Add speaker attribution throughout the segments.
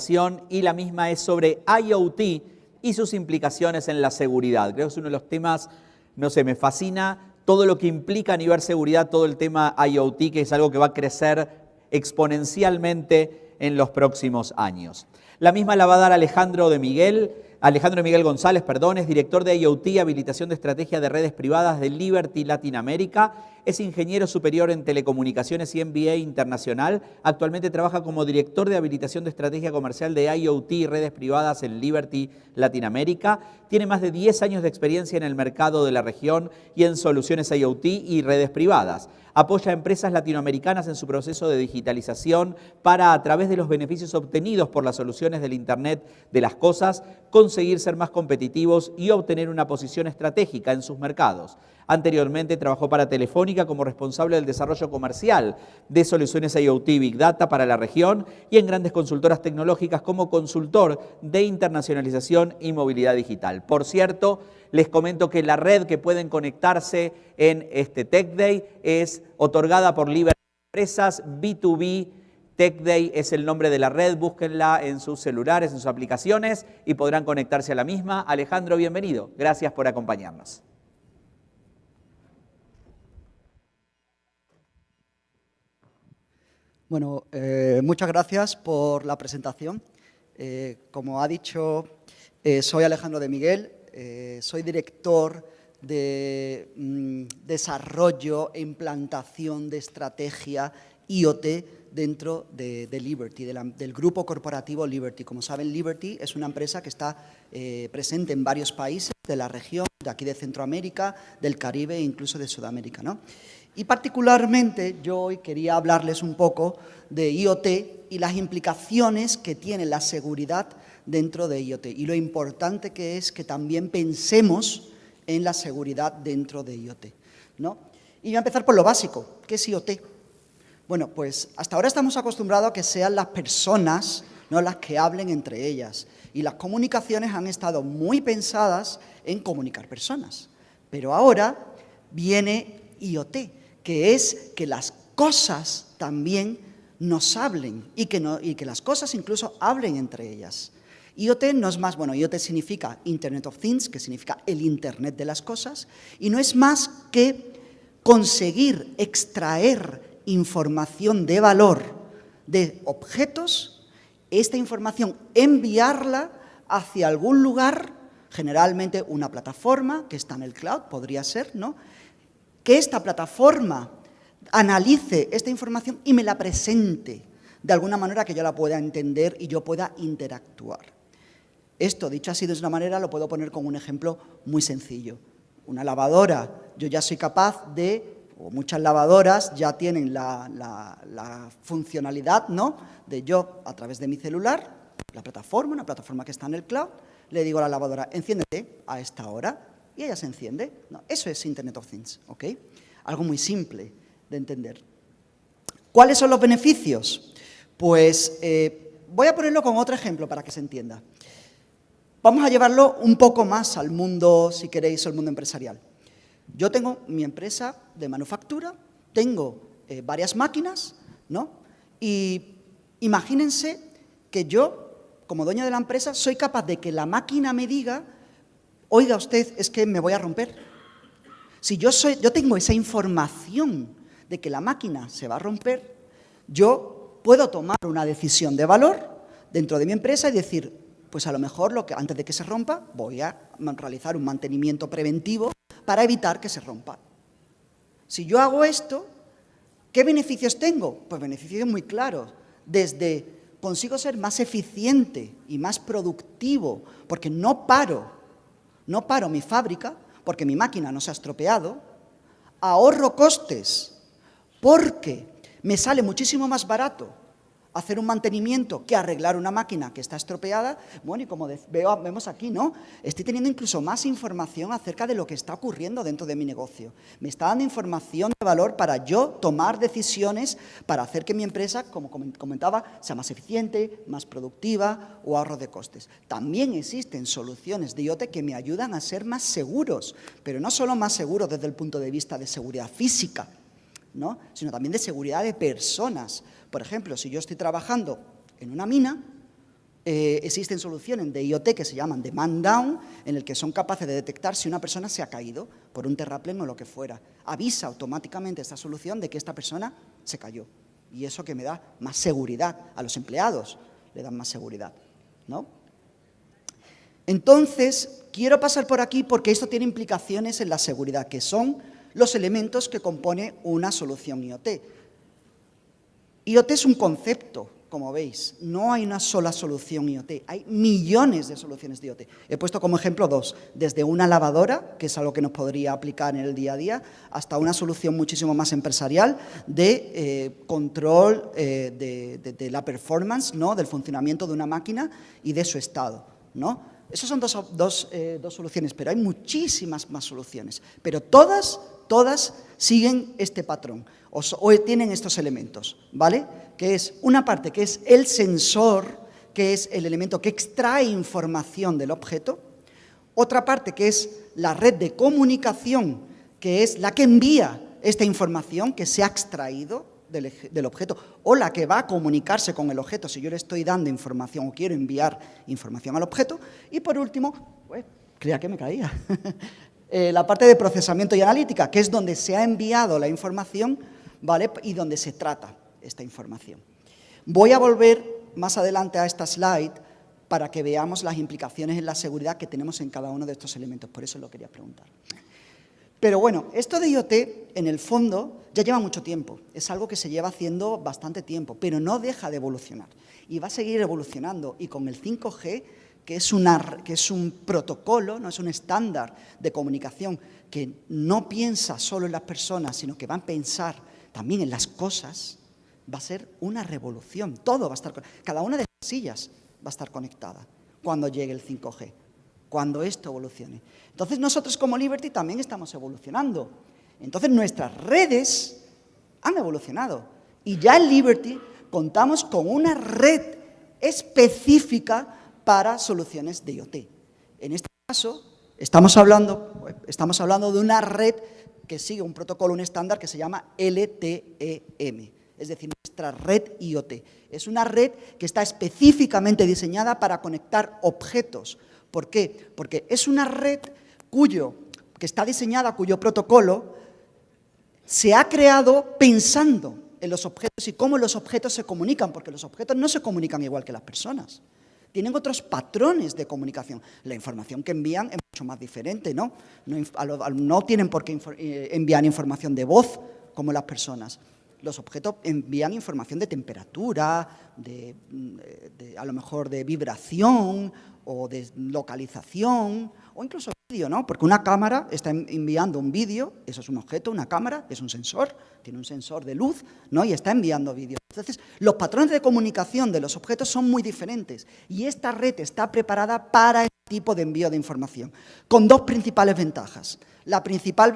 Speaker 1: presentación y la misma es sobre IoT y sus implicaciones en la seguridad. Creo que es uno de los temas, no sé, me fascina todo lo que implica a nivel seguridad, todo el tema IoT, que es algo que va a crecer exponencialmente en los próximos años. La misma la va a dar Alejandro de Miguel González, es director de IoT y habilitación de estrategia de redes privadas de Liberty Latinoamérica. Es ingeniero superior en telecomunicaciones y MBA internacional. Actualmente trabaja como director de habilitación de estrategia comercial de IoT y redes privadas en Liberty Latinoamérica. Tiene más de 10 años de experiencia en el mercado de la región y en soluciones IoT y redes privadas. Apoya a empresas latinoamericanas en su proceso de digitalización para, a través de los beneficios obtenidos por las soluciones del Internet de las cosas, conseguir ser más competitivos y obtener una posición estratégica en sus mercados. Anteriormente trabajó para Telefónica como responsable del desarrollo comercial de soluciones IoT Big Data para la región y en grandes consultoras tecnológicas como consultor de internacionalización y movilidad digital. Por cierto, les comento que la red que pueden conectarse en este Tech Day es otorgada por Liberty Empresas B2B. Tech Day es el nombre de la red, búsquenla en sus celulares, en sus aplicaciones y podrán conectarse a la misma. Alejandro, bienvenido. Gracias por acompañarnos.
Speaker 2: Bueno, muchas gracias por la presentación. Como ha dicho, soy Alejandro de Miguel, soy director de desarrollo e implantación de estrategia IoT dentro de Liberty, del grupo corporativo Liberty. Como saben, Liberty es una empresa que está presente en varios países de la región, de aquí de Centroamérica, del Caribe e incluso de Sudamérica, ¿no? Y particularmente yo hoy quería hablarles un poco de IoT y las implicaciones que tiene la seguridad dentro de IoT y lo importante que es que también pensemos en la seguridad dentro de IoT, ¿no? Y voy a empezar por lo básico. ¿Qué es IoT? Bueno, pues hasta ahora estamos acostumbrados a que sean las personas, ¿no?, las que hablen entre ellas. Y las comunicaciones han estado muy pensadas en comunicar personas. Pero ahora viene IoT, que es que las cosas también nos hablen y que las cosas incluso hablen entre ellas. IoT no es más, bueno, IoT significa Internet of Things, que significa el Internet de las cosas, y no es más que conseguir extraer información de valor de objetos, esta información enviarla hacia algún lugar, generalmente una plataforma que está en el cloud, podría ser, ¿no?, que esta plataforma analice esta información y me la presente de alguna manera que yo la pueda entender y yo pueda interactuar. Esto, dicho así de una manera, lo puedo poner como un ejemplo muy sencillo. Una lavadora, yo ya soy capaz de, o muchas lavadoras ya tienen la funcionalidad, ¿no?, de yo, a través de mi celular, la plataforma, una plataforma que está en el cloud, le digo a la lavadora, enciéndete a esta hora, y ella se enciende. No, eso es Internet of Things, ¿ok? Algo muy simple de entender. ¿Cuáles son los beneficios? Pues voy a ponerlo con otro ejemplo para que se entienda. Vamos a llevarlo un poco más al mundo, si queréis, al mundo empresarial. Yo tengo mi empresa de manufactura, tengo varias máquinas, ¿no? Y imagínense que yo, como dueño de la empresa, soy capaz de que la máquina me diga: oiga usted, es que me voy a romper. Si yo tengo esa información de que la máquina se va a romper, yo puedo tomar una decisión de valor dentro de mi empresa y decir, pues a lo mejor antes de que se rompa voy a realizar un mantenimiento preventivo para evitar que se rompa. Si yo hago esto, ¿qué beneficios tengo? Pues beneficios muy claros. Desde consigo ser más eficiente y más productivo, porque no paro mi fábrica, porque mi máquina no se ha estropeado, ahorro costes, porque me sale muchísimo más barato hacer un mantenimiento que arreglar una máquina que está estropeada. Bueno, y como vemos aquí, ¿no?, estoy teniendo incluso más información acerca de lo que está ocurriendo dentro de mi negocio. Me está dando información de valor para yo tomar decisiones para hacer que mi empresa, como comentaba, sea más eficiente, más productiva o ahorro de costes. También existen soluciones de IoT que me ayudan a ser más seguros, pero no solo más seguros desde el punto de vista de seguridad física, ¿no?, sino también de seguridad de personas. Por ejemplo, si yo estoy trabajando en una mina, existen soluciones de IoT que se llaman de man down, en el que son capaces de detectar si una persona se ha caído por un terraplén o lo que fuera. Avisa automáticamente esta solución de que esta persona se cayó. Y eso que me da más seguridad a los empleados, le dan más seguridad, ¿no? Entonces, quiero pasar por aquí porque esto tiene implicaciones en la seguridad, que son los elementos que compone una solución IoT. IoT es un concepto, como veis, no hay una sola solución IoT, hay millones de soluciones de IoT. He puesto como ejemplo dos, desde una lavadora, que es algo que nos podría aplicar en el día a día, hasta una solución muchísimo más empresarial de control de la performance, ¿no?, del funcionamiento de una máquina y de su estado, ¿no? Esas son dos soluciones, pero hay muchísimas más soluciones, pero todas siguen este patrón o tienen estos elementos, ¿vale? Que es una parte que es el sensor, que es el elemento que extrae información del objeto, otra parte que es la red de comunicación, que es la que envía esta información que se ha extraído del objeto, o la que va a comunicarse con el objeto si yo le estoy dando información o quiero enviar información al objeto, y por último, pues, creía que me caía, la parte de procesamiento y analítica, que es donde se ha enviado la información, ¿vale?, y donde se trata esta información. Voy a volver más adelante a esta slide para que veamos las implicaciones en la seguridad que tenemos en cada uno de estos elementos, por eso lo quería preguntar. Pero bueno, esto de IoT, en el fondo, ya lleva mucho tiempo, es algo que se lleva haciendo bastante tiempo, pero no deja de evolucionar y va a seguir evolucionando, y con el 5G, que es un protocolo, no es un estándar de comunicación que no piensa solo en las personas, sino que va a pensar también en las cosas, va a ser una revolución. Todo va a estar, cada una de las sillas va a estar conectada cuando llegue el 5G, cuando esto evolucione. Entonces nosotros como Liberty también estamos evolucionando. Entonces nuestras redes han evolucionado y ya en Liberty contamos con una red específica para soluciones de IoT. En este caso estamos hablando de una red que sigue un protocolo, un estándar que se llama LTEM, es decir, nuestra red IoT. Es una red que está específicamente diseñada para conectar objetos. ¿Por qué? Porque es una red que está diseñada, cuyo protocolo se ha creado pensando en los objetos y cómo los objetos se comunican, porque los objetos no se comunican igual que las personas. Tienen otros patrones de comunicación. La información que envían es mucho más diferente, ¿no? No tienen por qué enviar información de voz como las personas. Los objetos envían información de temperatura, a lo mejor de vibración o de localización, o incluso vídeo, ¿no? Porque una cámara está enviando un vídeo, eso es un objeto, una cámara es un sensor, tiene un sensor de luz, ¿no?, y está enviando vídeo. Entonces, los patrones de comunicación de los objetos son muy diferentes y esta red está preparada para este tipo de envío de información, con dos principales ventajas.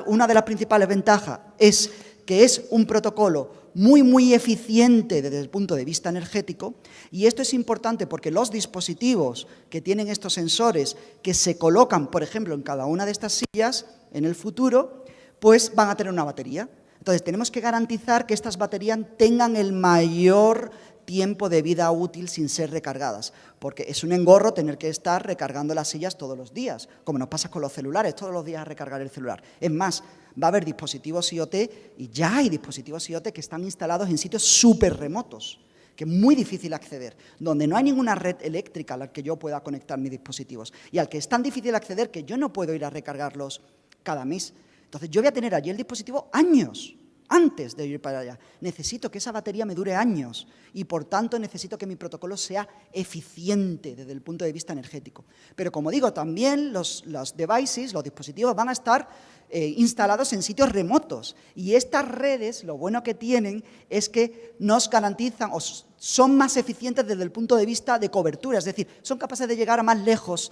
Speaker 2: Una de las principales ventajas es que es un protocolo muy eficiente desde el punto de vista energético, y esto es importante porque los dispositivos que tienen estos sensores que se colocan, por ejemplo, en cada una de estas sillas en el futuro, pues van a tener una batería. Entonces, tenemos que garantizar que estas baterías tengan el mayor tiempo de vida útil sin ser recargadas, porque es un engorro tener que estar recargando las sillas todos los días, como nos pasa con los celulares, todos los días a recargar el celular. Es más, va a haber dispositivos IoT, y ya hay dispositivos IoT que están instalados en sitios súper remotos, que es muy difícil acceder, donde no hay ninguna red eléctrica a la que yo pueda conectar mis dispositivos, y al que es tan difícil acceder que yo no puedo ir a recargarlos cada mes. Entonces, yo voy a tener allí el dispositivo años antes de ir para allá. Necesito que esa batería me dure años y, por tanto, necesito que mi protocolo sea eficiente desde el punto de vista energético. Pero, como digo, también los devices, los dispositivos, van a estar instalados en sitios remotos. Y estas redes, lo bueno que tienen es que nos garantizan o son más eficientes desde el punto de vista de cobertura. Es decir, son capaces de llegar a más lejos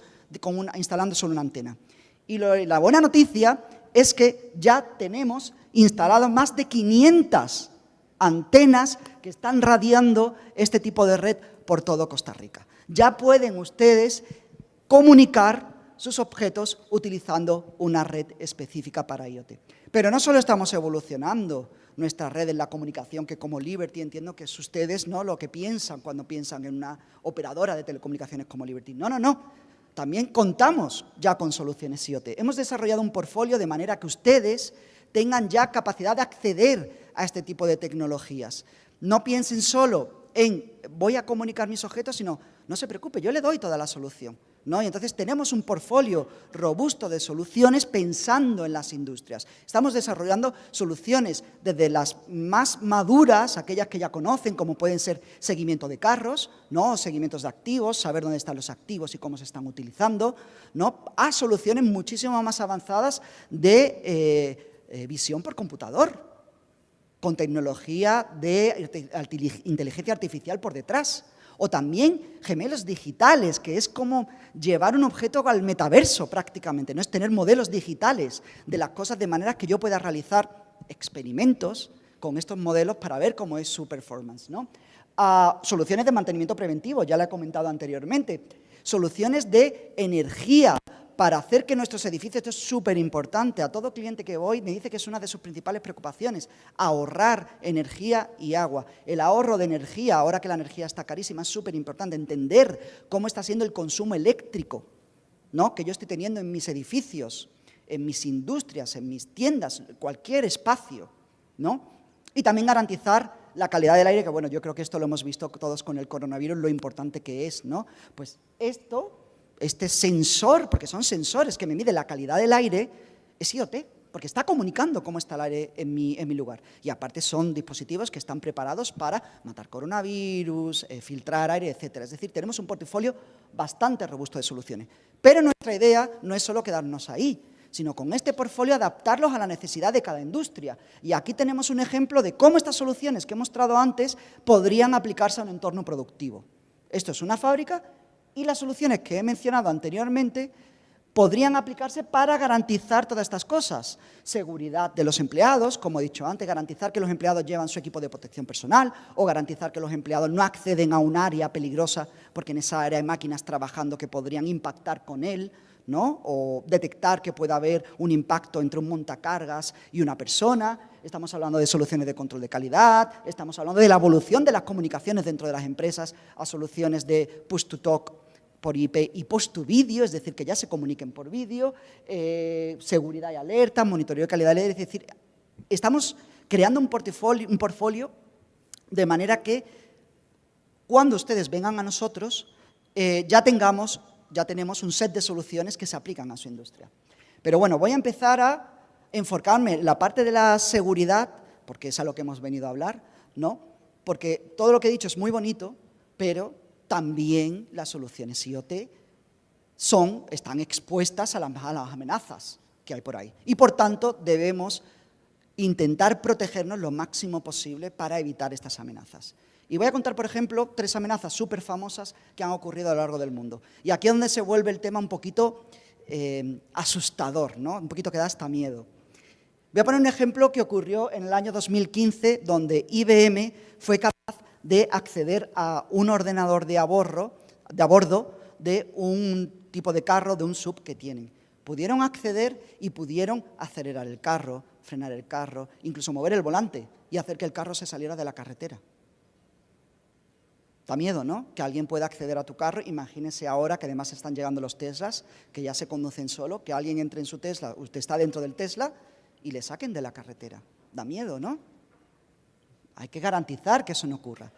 Speaker 2: instalando solo una antena. Y la buena noticia es que ya tenemos instaladas más de 500 antenas que están radiando este tipo de red por todo Costa Rica. Ya pueden ustedes comunicar sus objetos utilizando una red específica para IoT. Pero no solo estamos evolucionando nuestra red en la comunicación, que como Liberty entiendo que es ustedes, ¿no?, lo que piensan cuando piensan en una operadora de telecomunicaciones como Liberty. No, no, no. También contamos ya con soluciones IoT. Hemos desarrollado un portfolio de manera que ustedes tengan ya capacidad de acceder a este tipo de tecnologías. No piensen solo en voy a comunicar mis objetos, sino no se preocupe, yo le doy toda la solución, ¿no? Y entonces tenemos un portfolio robusto de soluciones pensando en las industrias. Estamos desarrollando soluciones desde las más maduras, aquellas que ya conocen, como pueden ser seguimiento de carros, ¿no?, seguimientos de activos, saber dónde están los activos y cómo se están utilizando, ¿no?, a soluciones muchísimo más avanzadas de visión por computador, con tecnología de inteligencia artificial por detrás. O también gemelos digitales, que es como llevar un objeto al metaverso prácticamente, ¿no? Es tener modelos digitales de las cosas de manera que yo pueda realizar experimentos con estos modelos para ver cómo es su performance, ¿no? Soluciones de mantenimiento preventivo, ya lo he comentado anteriormente. Soluciones de energía, para hacer que nuestros edificios, esto es súper importante, a todo cliente que voy me dice que es una de sus principales preocupaciones, ahorrar energía y agua. El ahorro de energía, ahora que la energía está carísima, es súper importante, entender cómo está siendo el consumo eléctrico, ¿no?, que yo estoy teniendo en mis edificios, en mis industrias, en mis tiendas, cualquier espacio, ¿no? Y también garantizar la calidad del aire, que bueno, yo creo que esto lo hemos visto todos con el coronavirus, lo importante que es, ¿no? Pues este sensor, porque son sensores que me miden la calidad del aire, es IoT, porque está comunicando cómo está el aire en mi lugar. Y aparte son dispositivos que están preparados para matar coronavirus, filtrar aire, etcétera. Es decir, tenemos un portafolio bastante robusto de soluciones. Pero nuestra idea no es solo quedarnos ahí, sino con este portfolio adaptarlos a la necesidad de cada industria. Y aquí tenemos un ejemplo de cómo estas soluciones que he mostrado antes podrían aplicarse a un entorno productivo. Esto es una fábrica y las soluciones que he mencionado anteriormente podrían aplicarse para garantizar todas estas cosas. Seguridad de los empleados, como he dicho antes, garantizar que los empleados llevan su equipo de protección personal o garantizar que los empleados no acceden a un área peligrosa porque en esa área hay máquinas trabajando que podrían impactar con él, ¿no? O detectar que pueda haber un impacto entre un montacargas y una persona. Estamos hablando de soluciones de control de calidad, estamos hablando de la evolución de las comunicaciones dentro de las empresas a soluciones de push-to-talk por IP y post-to-vídeo, es decir, que ya se comuniquen por vídeo, seguridad y alerta, monitoreo de calidad del aire, es decir, estamos creando un portfolio de manera que cuando ustedes vengan a nosotros ya tenemos un set de soluciones que se aplican a su industria. Pero bueno, voy a empezar a enfocarme en la parte de la seguridad, porque es a lo que hemos venido a hablar, ¿no? Porque todo lo que he dicho es muy bonito, pero también las soluciones IoT están expuestas a las amenazas que hay por ahí. Y por tanto, debemos intentar protegernos lo máximo posible para evitar estas amenazas. Y voy a contar, por ejemplo, 3 amenazas súper famosas que han ocurrido a lo largo del mundo. Y aquí es donde se vuelve el tema un poquito asustador, ¿no? Un poquito que da hasta miedo. Voy a poner un ejemplo que ocurrió en el año 2015, donde IBM fue capaz de acceder a un ordenador de a bordo de un tipo de carro, de un sub que tienen. Pudieron acceder y pudieron acelerar el carro, frenar el carro, incluso mover el volante y hacer que el carro se saliera de la carretera. Da miedo, ¿no? Que alguien pueda acceder a tu carro. Imagínense ahora que además están llegando los Teslas, que ya se conducen solo, que alguien entre en su Tesla, usted está dentro del Tesla y le saquen de la carretera. Da miedo, ¿no? Hay que garantizar que eso no ocurra.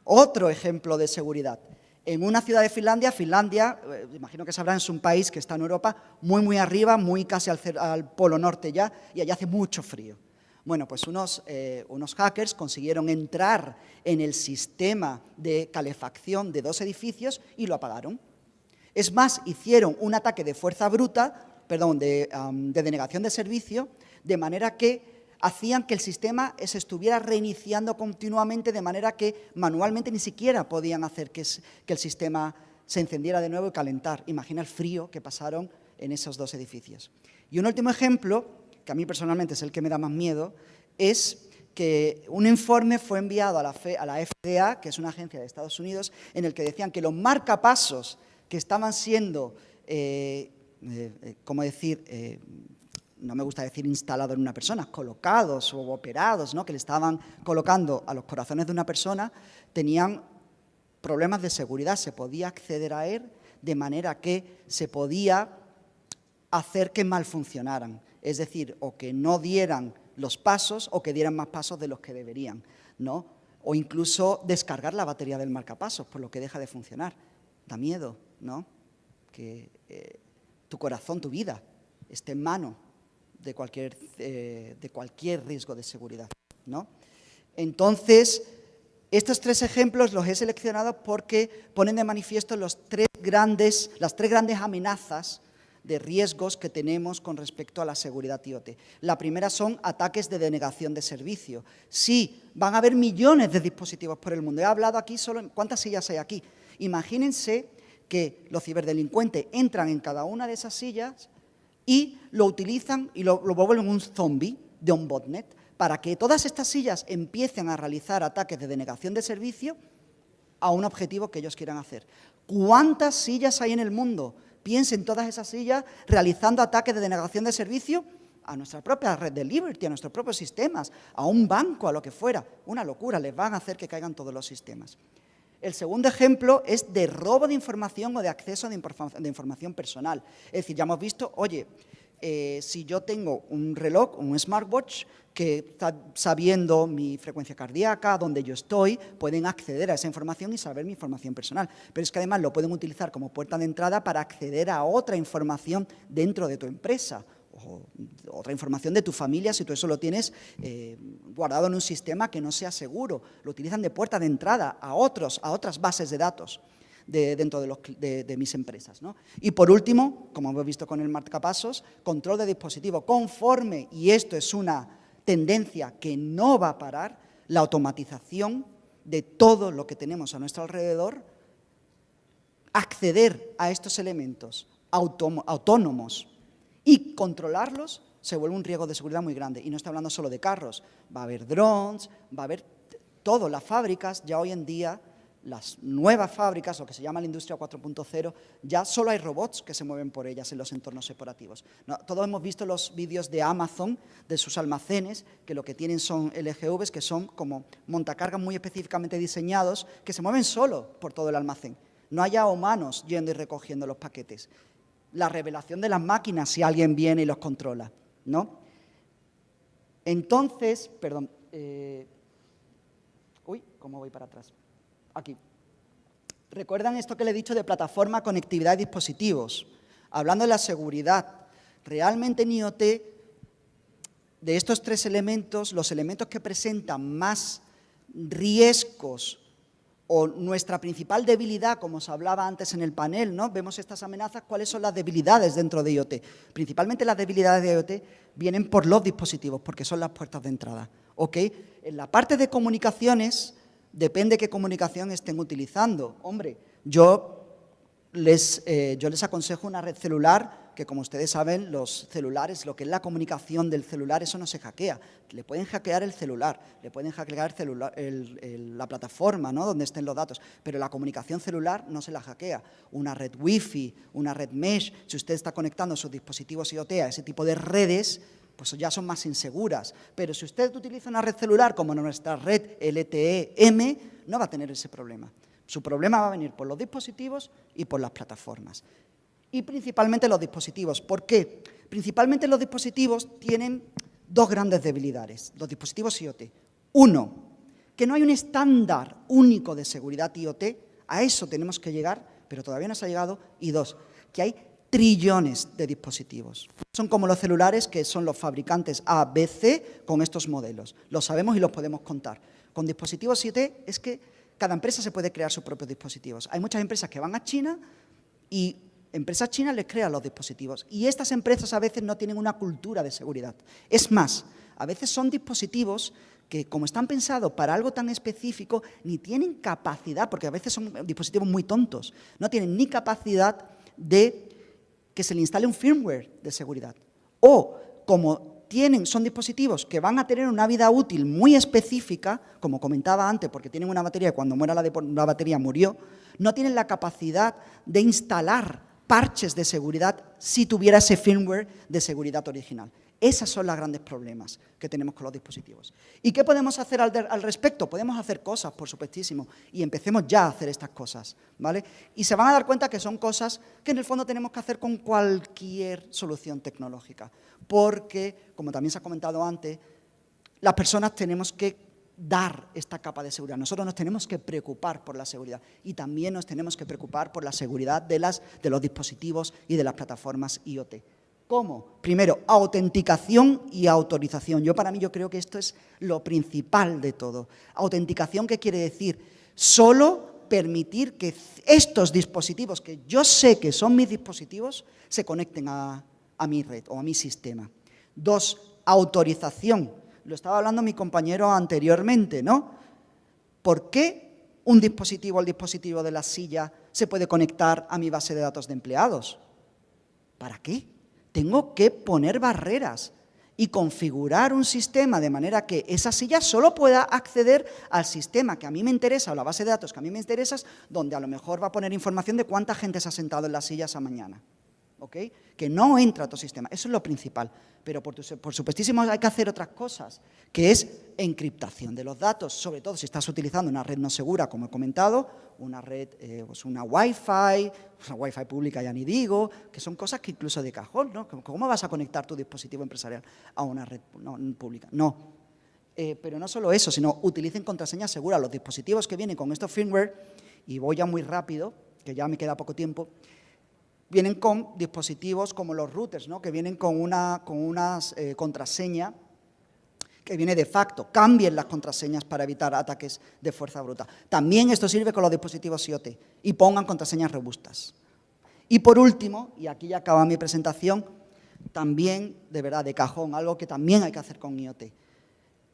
Speaker 2: Otro ejemplo de seguridad. En una ciudad de Finlandia, imagino que sabrán, es un país que está en Europa, muy arriba, muy casi al polo norte ya, y allá hace mucho frío. Bueno, pues unos hackers consiguieron entrar en el sistema de calefacción de 2 edificios y lo apagaron. Es más, hicieron un ataque de fuerza bruta, de denegación de servicio, de manera que hacían que el sistema se estuviera reiniciando continuamente, de manera que manualmente ni siquiera podían hacer que el sistema se encendiera de nuevo y calentar. Imagina el frío que pasaron en esos 2 edificios. Y un último ejemplo, que a mí personalmente es el que me da más miedo, es que un informe fue enviado a la FDA, que es una agencia de Estados Unidos, en el que decían que los marcapasos que estaban siendo ¿cómo decir? No me gusta decir instalado en una persona, colocados o operados, ¿no? Que le estaban colocando a los corazones de una persona, tenían problemas de seguridad, se podía acceder a él de manera que se podía hacer que mal funcionaran, es decir, o que no dieran los pasos o que dieran más pasos de los que deberían, ¿no? O incluso descargar la batería del marcapasos, por lo que deja de funcionar. Da miedo, ¿no? Que tu corazón, tu vida, esté en mano de cualquier riesgo de seguridad, ¿no? Entonces, estos 3 ejemplos los he seleccionado porque ponen de manifiesto las tres grandes amenazas de riesgos que tenemos con respecto a la seguridad IoT. La primera son ataques de denegación de servicio. Sí, van a haber millones de dispositivos por el mundo. He hablado aquí solo en cuántas sillas hay aquí. Imagínense que los ciberdelincuentes entran en cada una de esas sillas y lo utilizan y lo vuelven un zombie de un botnet para que todas estas sillas empiecen a realizar ataques de denegación de servicio a un objetivo que ellos quieran hacer. ¿Cuántas sillas hay en el mundo? Piensen todas esas sillas realizando ataques de denegación de servicio a nuestra propia red de Liberty, a nuestros propios sistemas, a un banco, a lo que fuera. Una locura, les van a hacer que caigan todos los sistemas. El segundo ejemplo es de robo de información o de acceso de información personal. Es decir, ya hemos visto, oye, si yo tengo un reloj, un smartwatch, que está sabiendo mi frecuencia cardíaca, dónde yo estoy, pueden acceder a esa información y saber mi información personal. Pero es que además lo pueden utilizar como puerta de entrada para acceder a otra información dentro de tu empresa, o otra información de tu familia, si tú eso lo tienes guardado en un sistema que no sea seguro. Lo utilizan de puerta de entrada a otras bases de datos dentro de mis empresas, ¿no? Y por último, como hemos visto con el marcapasos, control de dispositivo conforme, y esto es una tendencia que no va a parar, la automatización de todo lo que tenemos a nuestro alrededor, acceder a estos elementos autónomos y controlarlos se vuelve un riesgo de seguridad muy grande. Y no estoy hablando solo de carros, va a haber drones, va a haber todo. Las fábricas, ya hoy en día, las nuevas fábricas, lo que se llama la industria 4.0, ya solo hay robots que se mueven por ellas en los entornos operativos. No, todos hemos visto los vídeos de Amazon, de sus almacenes, que lo que tienen son LGVs, que son como montacargas muy específicamente diseñados, que se mueven solo por todo el almacén. No haya humanos yendo y recogiendo los paquetes. La revelación de las máquinas si alguien viene y los controla, ¿no? Entonces, perdón, ¿cómo voy para atrás? Aquí. ¿Recuerdan esto que le he dicho de plataforma, conectividad y dispositivos? Hablando de la seguridad, realmente en IoT, de estos 3 elementos, los elementos que presentan más riesgos o nuestra principal debilidad, como os hablaba antes en el panel, ¿no? Vemos estas amenazas, ¿cuáles son las debilidades dentro de IoT? Principalmente las debilidades de IoT vienen por los dispositivos, porque son las puertas de entrada, ¿ok? En la parte de comunicaciones, depende qué comunicación estén utilizando. Hombre, yo les aconsejo una red celular, que como ustedes saben, los celulares, lo que es la comunicación del celular, eso no se hackea. Le pueden hackear el celular, le pueden hackear la plataforma, ¿no?, donde estén los datos, pero la comunicación celular no se la hackea. Una red Wi-Fi, una red Mesh, si usted está conectando sus dispositivos IoT a ese tipo de redes, pues ya son más inseguras. Pero si usted utiliza una red celular como nuestra red LTE-M, no va a tener ese problema. Su problema va a venir por los dispositivos y por las plataformas. Y principalmente los dispositivos. ¿Por qué? Principalmente los dispositivos tienen 2 grandes debilidades, los dispositivos IoT. Uno, que no hay un estándar único de seguridad IoT, a eso tenemos que llegar, pero todavía no se ha llegado. Y 2, que hay trillones de dispositivos. Son como los celulares, que son los fabricantes A, B, C, con estos modelos. Los sabemos y los podemos contar. Con dispositivos IoT es que cada empresa se puede crear sus propios dispositivos. Hay muchas empresas que van a China y empresas chinas les crean los dispositivos. Y estas empresas a veces no tienen una cultura de seguridad. Es más, a veces son dispositivos que, como están pensados para algo tan específico, ni tienen capacidad, porque a veces son dispositivos muy tontos, no tienen ni capacidad de que se le instale un firmware de seguridad. O, como son dispositivos que van a tener una vida útil muy específica, como comentaba antes, porque tienen una batería y cuando muera la batería murió, no tienen la capacidad de instalar parches de seguridad si tuviera ese firmware de seguridad original. Esos son los grandes problemas que tenemos con los dispositivos. ¿Y qué podemos hacer al respecto? Podemos hacer cosas, por supuestísimo, y empecemos ya a hacer estas cosas, ¿vale? Y se van a dar cuenta que son cosas que en el fondo tenemos que hacer con cualquier solución tecnológica, porque, como también se ha comentado antes, las personas tenemos que dar esta capa de seguridad. Nosotros nos tenemos que preocupar por la seguridad y también nos tenemos que preocupar por la seguridad de los dispositivos y de las plataformas IoT. ¿Cómo? Primero, autenticación y autorización. Para mí, yo creo que esto es lo principal de todo. Autenticación, ¿qué quiere decir? Solo permitir que estos dispositivos, que yo sé que son mis dispositivos, se conecten a mi red o a mi sistema. 2, autorización. Lo estaba hablando mi compañero anteriormente, ¿no? ¿Por qué un dispositivo, el dispositivo de la silla, se puede conectar a mi base de datos de empleados? ¿Para qué? Tengo que poner barreras y configurar un sistema de manera que esa silla solo pueda acceder al sistema que a mí me interesa o la base de datos que a mí me interesa, donde a lo mejor va a poner información de cuánta gente se ha sentado en la silla esa mañana. ¿Ok? Que no entra a tu sistema, eso es lo principal. Pero por supuestísimo hay que hacer otras cosas, que es encriptación de los datos, sobre todo si estás utilizando una red no segura, como he comentado, una red, pues una Wi-Fi pública ya ni digo, que son cosas que incluso de cajón, ¿no? ¿Cómo vas a conectar tu dispositivo empresarial a una red pública? No. Pero no solo eso, sino utilicen contraseñas seguras. Los dispositivos que vienen con estos firmware, y voy ya muy rápido, que ya me queda poco tiempo, vienen con dispositivos como los routers, ¿no? Que vienen con una contraseña que viene de facto. Cambien las contraseñas para evitar ataques de fuerza bruta. También esto sirve con los dispositivos IoT y pongan contraseñas robustas. Y por último, y aquí ya acaba mi presentación, también, de verdad, de cajón, algo que también hay que hacer con IoT.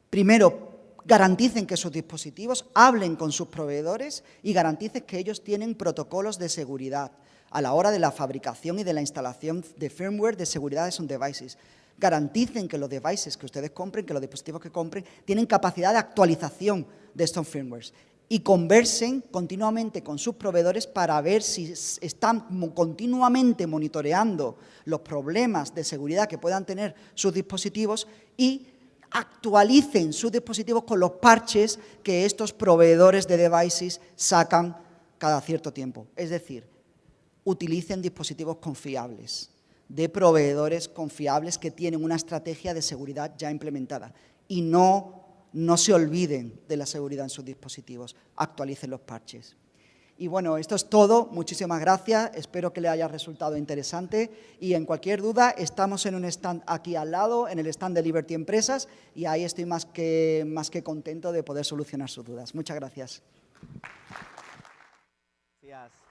Speaker 2: Primero, garanticen que sus dispositivos hablen con sus proveedores y garanticen que ellos tienen protocolos de seguridad a la hora de la fabricación y de la instalación de firmware de seguridad de sus devices. Garanticen que los devices que ustedes compren, que los dispositivos que compren, tienen capacidad de actualización de estos firmwares y conversen continuamente con sus proveedores para ver si están continuamente monitoreando los problemas de seguridad que puedan tener sus dispositivos y actualicen sus dispositivos con los parches que estos proveedores de devices sacan cada cierto tiempo. Es decir, utilicen dispositivos confiables, de proveedores confiables que tienen una estrategia de seguridad ya implementada y no se olviden de la seguridad en sus dispositivos, actualicen los parches. Y bueno, esto es todo, muchísimas gracias, espero que les haya resultado interesante y en cualquier duda estamos en un stand aquí al lado, en el stand de Liberty Empresas y ahí estoy más que contento de poder solucionar sus dudas. Muchas gracias.
Speaker 1: Gracias.